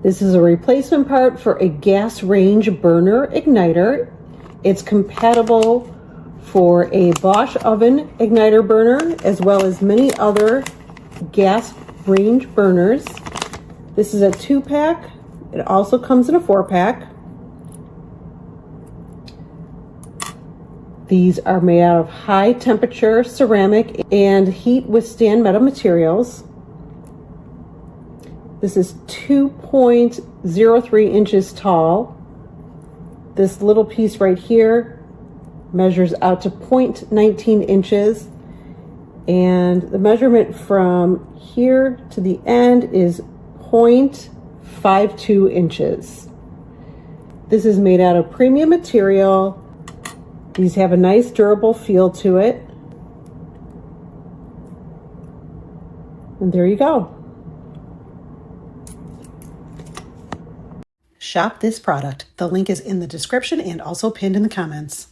This is a replacement part for a gas range burner igniter. It's compatible for a Bosch oven igniter burner, as well as many other gas range burners. This is a 2-pack. It also comes in a 4-pack. These are made out of high temperature ceramic and heat withstand metal materials. This is 2.03 inches tall. This little piece right here measures out to 0.19 inches. And the measurement from here to the end is 0.52 inches. This is made out of premium material. These have a nice durable feel to it. And there you go. Shop this product. The link is in the description and also pinned in the comments.